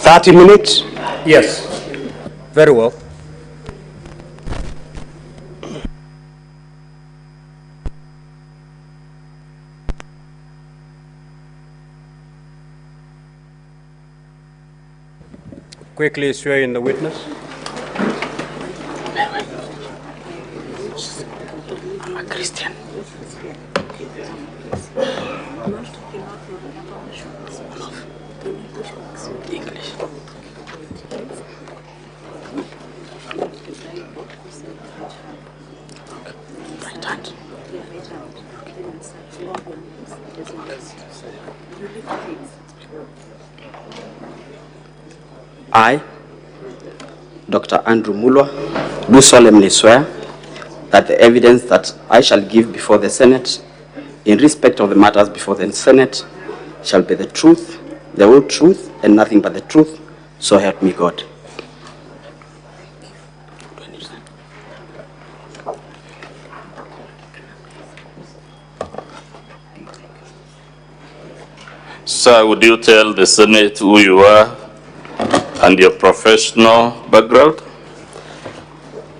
30 minutes? Yes. Very well. Quickly swear in the witness. I'm a Christian. English. Right hand. I, Dr. Andrew Mulwa, do solemnly swear that the evidence that I shall give before the Senate in respect of the matters before the Senate shall be the truth, the whole truth, and nothing but the truth, so help me God. Sir, would you tell the Senate who you are and your professional background?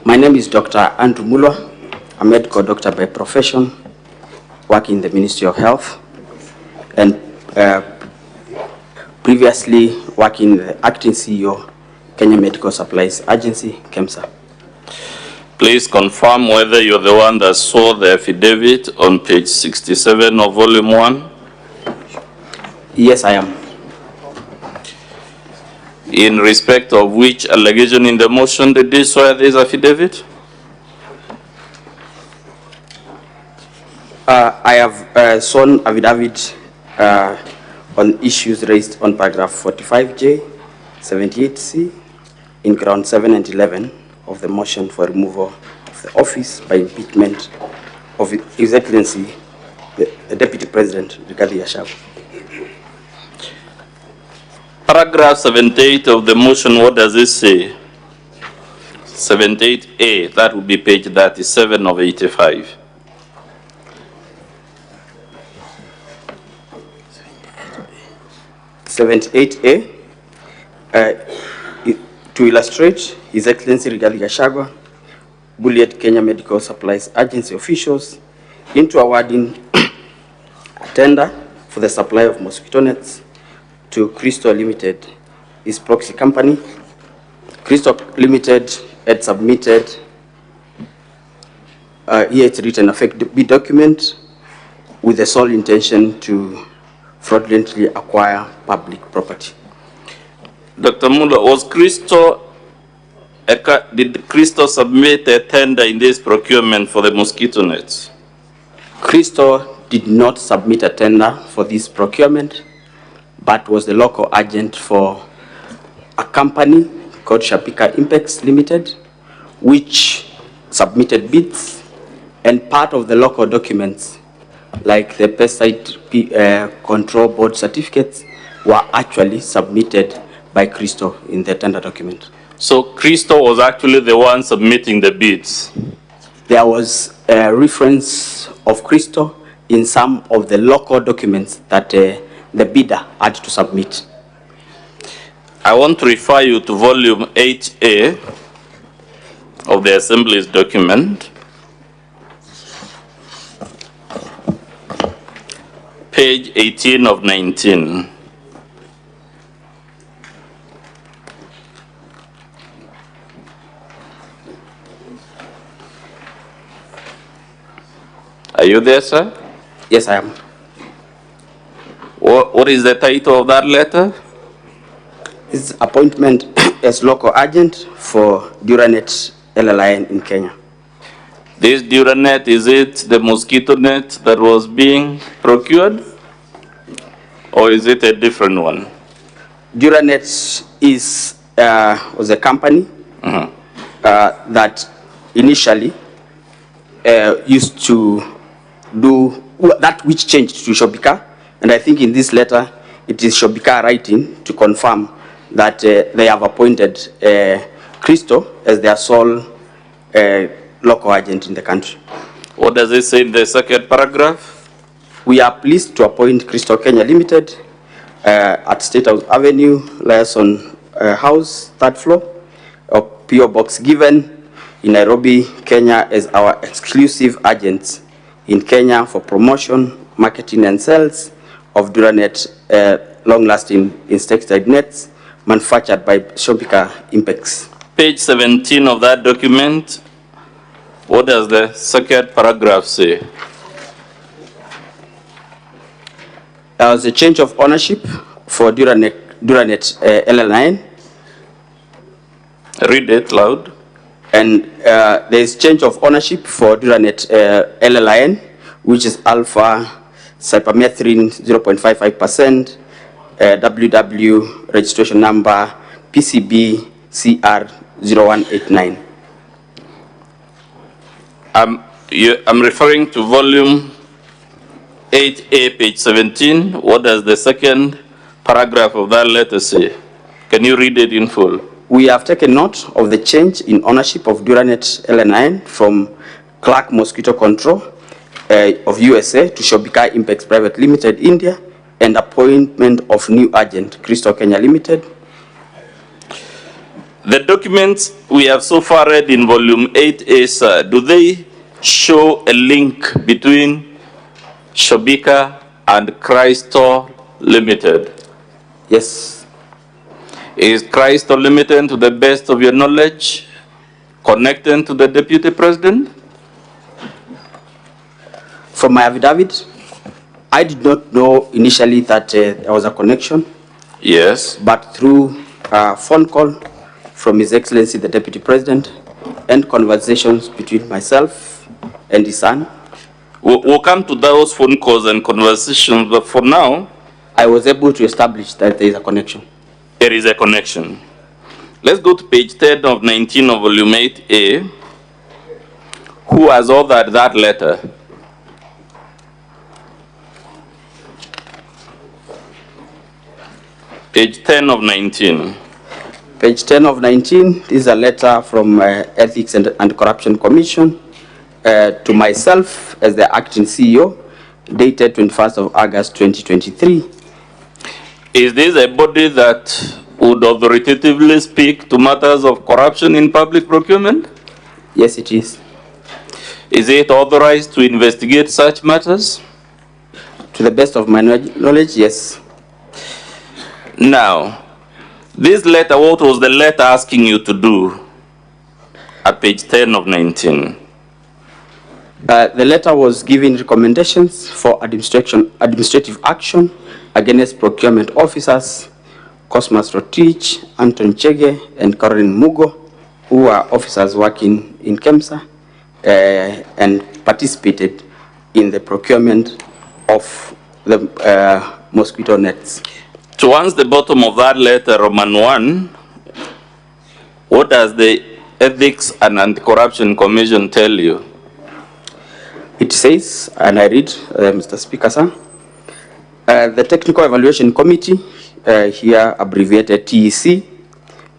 My name is Dr. Andrew Mulwa, a medical doctor by profession, working in the Ministry of Health, and previously working the acting CEO, Kenya Medical Supplies Agency, KEMSA. Please confirm whether you're the one that saw the affidavit on page 67 of volume 1. Yes, I am. In respect of which allegation in the motion did you swear this affidavit? I have sworn affidavit on issues raised on paragraph 45J, 78C, in ground 7 and 11 of the motion for removal of the office by impeachment of His Excellency, the Deputy President, Gachagua. Paragraph 78 of the motion, what does it say? 78A, that would be page 37 of 85. To illustrate, His Excellency Gachagua bullied Kenya Medical Supplies Agency officials into awarding a tender for the supply of mosquito nets to Crystal Limited, his proxy company. Crystal Limited had submitted, here it's written, a fake bid document with the sole intention to fraudulently acquire public property. Dr. Mula, did Crystal submit a tender in this procurement for the mosquito nets? Crystal did not submit a tender for this procurement, but was the local agent for a company called Shapika Impex Limited, which submitted bids, and part of the local documents, like the pesticide control board certificates, were actually submitted by Crystal in the tender document. So Crystal was actually the one submitting the bids? There was a reference of Crystal in some of the local documents that the bidder had to submit. I want to refer you to volume 8A of the Assembly's document, page 18 of 19. Are you there, sir? Yes, I am. What is the title of that letter? It's appointment as local agent for Duranet LLI in Kenya. This Duranet, is it the mosquito net that was being procured? Or is it a different one? Duranet was a company that initially used to do that which changed to Shopika, and I think in this letter it is Shopika writing to confirm that they have appointed Crystal as their sole local agent in the country. What does it say in the second paragraph? We are pleased to appoint Crystal Kenya Limited at State House Avenue, Liaison House, 3rd floor, of PO Box given in Nairobi, Kenya, as our exclusive agents in Kenya for promotion, marketing, and sales of Duranet long-lasting insecticide nets manufactured by Shopika Impex. Page 17 of that document, what does the second paragraph say? There was a change of ownership for Duranet LL9. Read it loud. And there is change of ownership for Duranet LLIN, which is alpha cypermethrin 0.55%, WW registration number PCB CR0189. I'm referring to volume 8A, page 17. What does the second paragraph of that letter say? Can you read it in full? We have taken note of the change in ownership of Duranet LN9 from Clark Mosquito Control of USA to Shopika Impex Private Limited, India, and appointment of new agent, Crystal Kenya Limited. The documents we have so far read in volume 8A, sir, do they show a link between Shopika and Crystal Limited? Yes. Is Crystal Limited, to the best of your knowledge, connected to the Deputy President? From my affidavit, I did not know initially that there was a connection. Yes. But through a phone call from His Excellency the Deputy President and conversations between myself and his son. We'll come to those phone calls and conversations, but for now, I was able to establish that there is a connection. There is a connection. Let's go to page 10 of 19 of volume 8A. Who has authored that letter? Page 10 of 19. Page 10 of 19 is a letter from Ethics and Corruption Commission to myself as the acting CEO, dated 21st of August 2023. Is this a body that would authoritatively speak to matters of corruption in public procurement? Yes, it is. Is it authorized to investigate such matters? To the best of my knowledge, yes. Now, this letter, what was the letter asking you to do at page 10 of 19? The letter was giving recommendations for administrative action against procurement officers, Cosmas Rotich, Anton Chege, and Caroline Mugo, who are officers working in KEMSA and participated in the procurement of the mosquito nets. Towards the bottom of that letter, Roman 1, what does the Ethics and Anti-Corruption Commission tell you? It says, and I read, Mr. Speaker, sir, the Technical Evaluation Committee, here abbreviated TEC,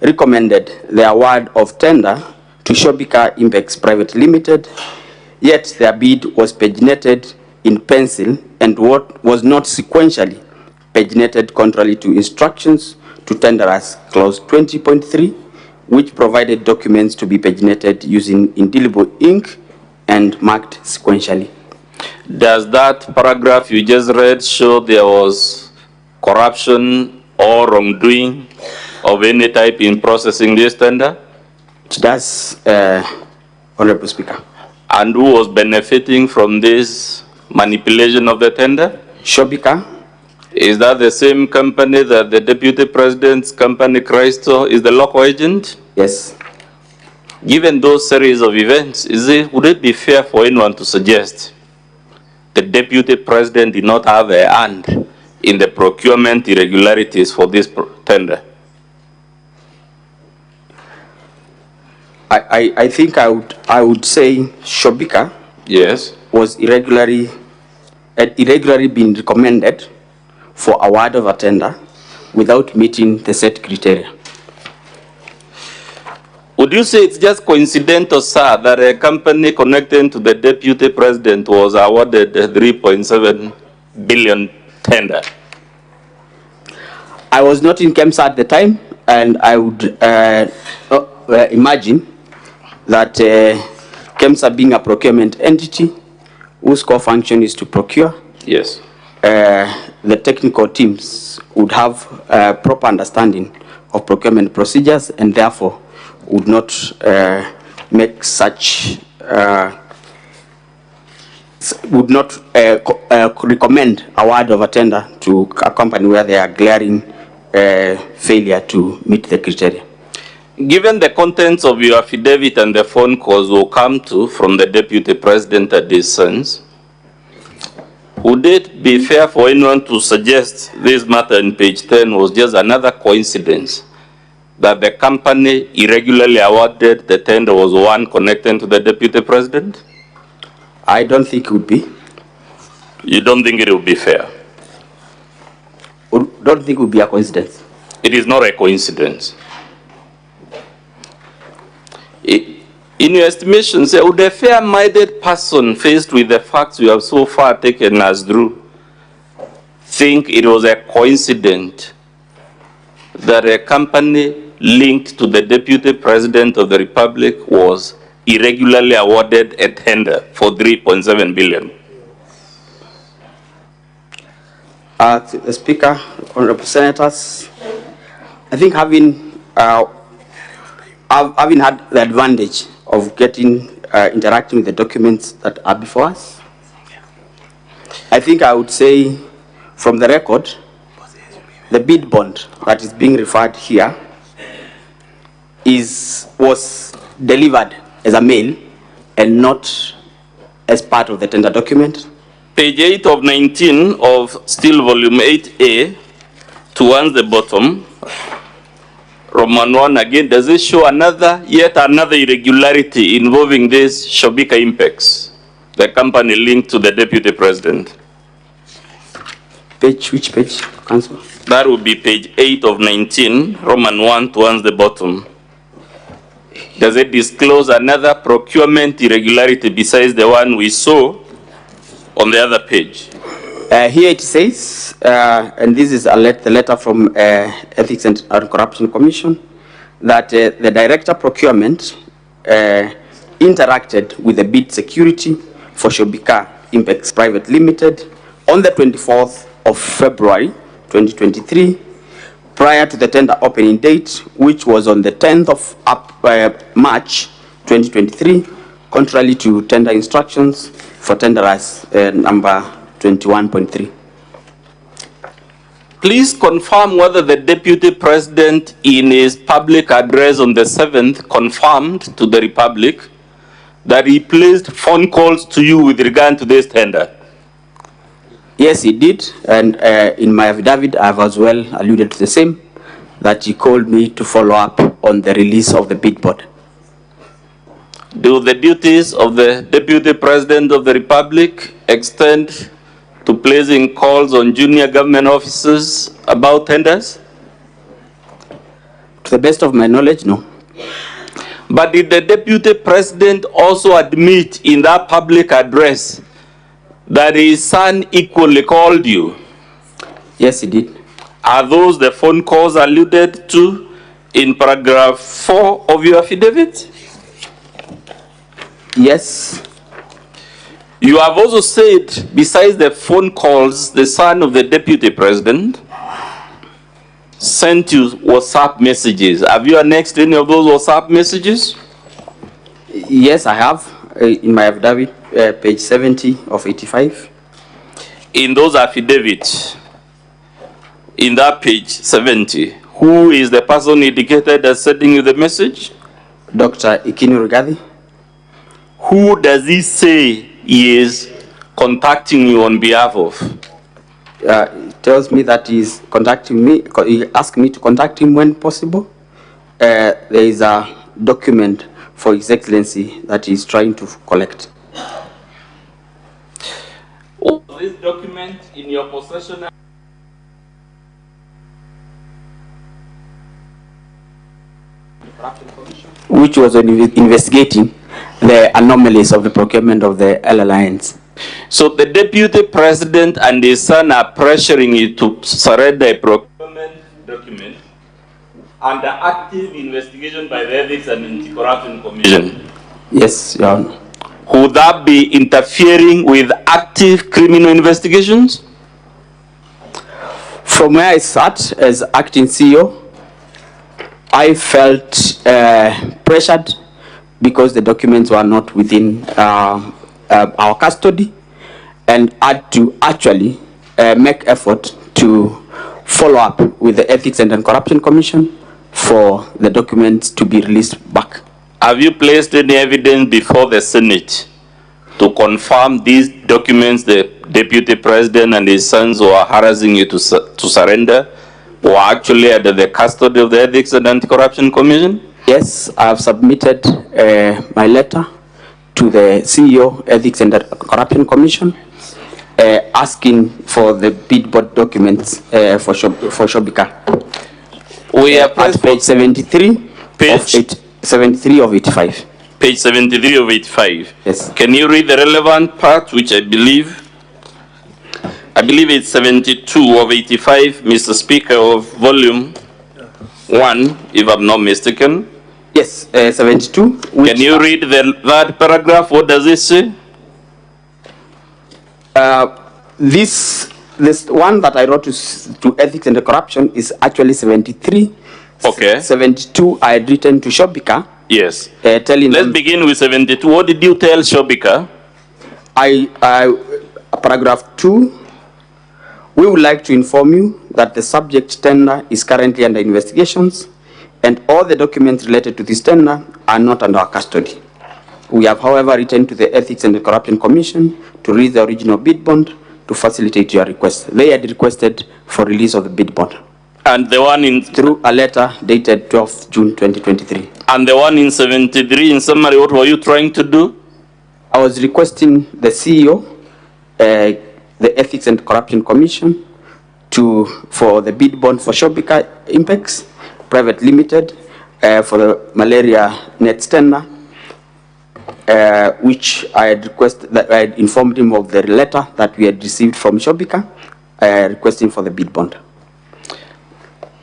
recommended the award of tender to Shopika Impex Private Limited, yet their bid was paginated in pencil and what was not sequentially paginated contrary to instructions to tenderers, clause 20.3, which provided documents to be paginated using indelible ink and marked sequentially. Does that paragraph you just read show there was corruption or wrongdoing of any type in processing this tender? It does, Honorable Speaker. And who was benefiting from this manipulation of the tender? Shopika. Is that the same company that the Deputy President's company, Crystal, is the local agent? Yes. Given those series of events, would it be fair for anyone to suggest the Deputy President did not have a hand in the procurement irregularities for this tender? I think I would say Shopika, yes, was irregularly being recommended for award of a tender without meeting the set criteria. Would you say it's just coincidental, sir, that a company connected to the Deputy President was awarded a 3.7 billion tender? I was not in KEMSA at the time, and I would imagine that KEMSA being a procurement entity whose core function is to procure, Yes. the technical teams would have proper understanding of procurement procedures and therefore would not make such, would not recommend award of a tender to a company where they are glaring failure to meet the criteria. Given the contents of your affidavit and the phone calls we'll come to from the Deputy President at this sense, would it be fair for anyone to suggest this matter in page 10 was just another coincidence, that the company irregularly awarded the tender was one connected to the Deputy President? I don't think it would be. You don't think it would be fair? Don't think it would be a coincidence. It is not a coincidence. In your estimation, say, would a fair-minded person faced with the facts you have so far taken us through think it was a coincidence that a company linked to the Deputy President of the Republic was irregularly awarded a tender for 3.7 billion? The Speaker, honorable senators, I think having had the advantage of interacting with the documents that are before us, I think I would say from the record, the bid bond that is being referred here was delivered as a mail and not as part of the tender document. Page 8 of 19 of still volume 8A, towards the bottom, Roman 1 again, does it show yet another irregularity involving this Shobika Impex, the company linked to the Deputy President? Which page, Councillor? That would be page 8 of 19, Roman 1 towards the bottom. Does it disclose another procurement irregularity besides the one we saw on the other page? Here it says, and this is the letter from Ethics and Corruption Commission, that the Director Procurement interacted with the bid security for Shobika Impex Private Limited on the 24th of February 2023, prior to the tender opening date, which was on the 10th of March 2023, contrary to tender instructions for tenderers number 21.3. Please confirm whether the Deputy President in his public address on the 7th confirmed to the Republic that he placed phone calls to you with regard to this tender. Yes, he did, and in my affidavit I have as well alluded to the same, that he called me to follow up on the release of the bid board. Do the duties of the Deputy President of the Republic extend to placing calls on junior government officers about tenders? To the best of my knowledge, no. But did the Deputy President also admit in that public address that his son equally called you? Yes, he did. Are those the phone calls alluded to in paragraph 4 of your affidavit? Yes. You have also said, besides the phone calls, the son of the Deputy President sent you WhatsApp messages. Have you annexed any of those WhatsApp messages? Yes, I have, in my affidavit, page 70 of 85. In those affidavits, in that page 70, who is the person indicated as sending you the message? Dr. Ikini Rigathi. Who does he say he is contacting you on behalf of? He tells me that he's contacting me. He asked me to contact him when possible. There is a document for His Excellency that he's trying to collect. Was this document in your possession? Which was investigating the anomalies of the procurement of the alliance. So the Deputy President and his son are pressuring you to surrender a procurement document under active investigation by the Ethics and Anti-Corruption Commission. Yes, Your Honor. Would that be interfering with active criminal investigations? From where I sat as acting CEO, I felt pressured because the documents were not within our custody, and had to actually make effort to follow up with the Ethics and Anti-Corruption Commission for the documents to be released back. Have you placed any evidence before the Senate to confirm these documents the Deputy President and his sons who are harassing you to surrender were actually under the custody of the Ethics and Anti-Corruption Commission? Yes, I have submitted my letter to the CEO, Ethics and Corruption Commission, asking for the bid board documents for Shobika. We are at page 73 73 of 85. Page 73 of 85. Yes. Can you read the relevant part, which I believe it's 72 of 85, Mr. Speaker, of volume 1, if I'm not mistaken. Yes, 72. Can you read that paragraph? What does it say? This one that I wrote to Ethics and Corruption is actually 73. Okay. 72 I had written to Shobika. Yes. Telling Let's them, begin with 72. What did you tell Shobika? Paragraph 2. We would like to inform you that the subject tender is currently under investigations, and all the documents related to this tender are not under our custody. We have, however, written to the Ethics and Corruption Commission to release the original bid bond to facilitate your request. They had requested for release of the bid bond. And the one in... Through a letter dated 12th June 2023. And the one in 73, in summary, what were you trying to do? I was requesting the CEO, the Ethics and Corruption Commission, for the bid bond for Shobika Impex Private Limited for the malaria net tender, which I had requested, that I had informed him of the letter that we had received from Shobika, requesting for the bid bond.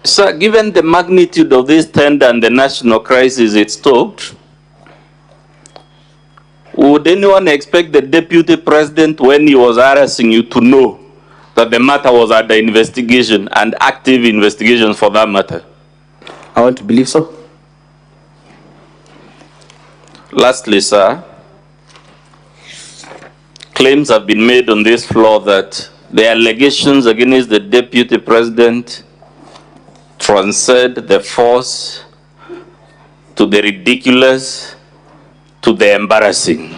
Sir, given the magnitude of this tender and the national crisis it stoked, would anyone expect the Deputy President, when he was harassing you, to know that the matter was under investigation and active investigation for that matter? I want to believe so. Lastly, sir, claims have been made on this floor that the allegations against the Deputy President transcend the force to the ridiculous to the embarrassing.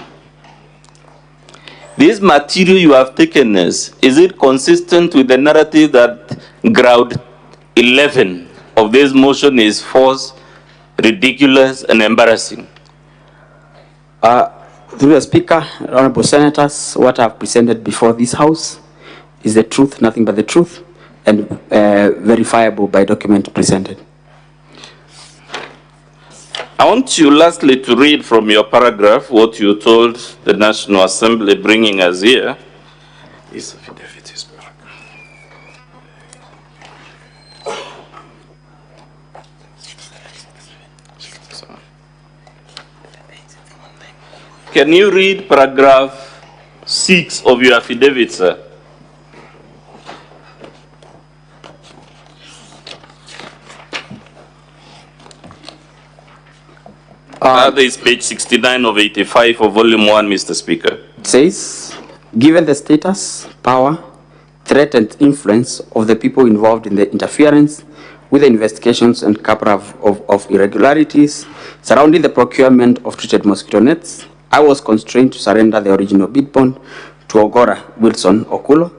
This material you have taken is it consistent with the narrative that ground 11 of this motion is false, ridiculous, and embarrassing? Through the Speaker, Honorable Senators, what I have presented before this House is the truth, nothing but the truth, and verifiable by document presented. I want you lastly to read from your paragraph what you told the National Assembly, bringing us here. Can you read paragraph 6 of your affidavit, sir? That is page 69 of 85 of volume 1, Mr. Speaker. It says, given the status, power, threat, and influence of the people involved in the interference with the investigations and cover of irregularities surrounding the procurement of treated mosquito nets, I was constrained to surrender the original bid bond to Ogora Wilson Okulo,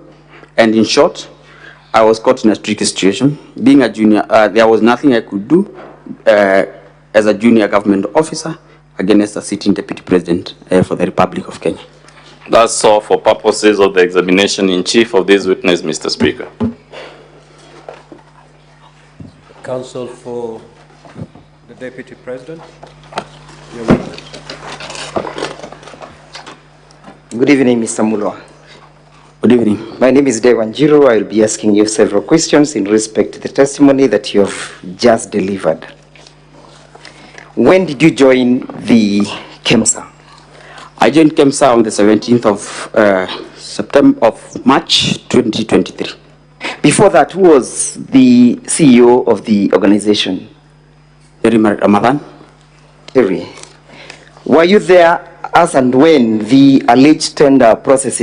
and in short, I was caught in a tricky situation. Being a junior, there was nothing I could do as a junior government officer against a sitting deputy president for the Republic of Kenya. That's all for purposes of the examination in chief of this witness, Mr. Speaker. Counsel for the Deputy President. Your witness. Good evening, Mr. Mulwa. Good evening. My name is Dewanjiro. I will be asking you several questions in respect to the testimony that you have just delivered. When did you join the KEMSA? I joined KEMSA on the 17th of March 2023. Before that, who was the CEO of the organization? Ramadan. Terry. Were you there as and when the alleged tender processes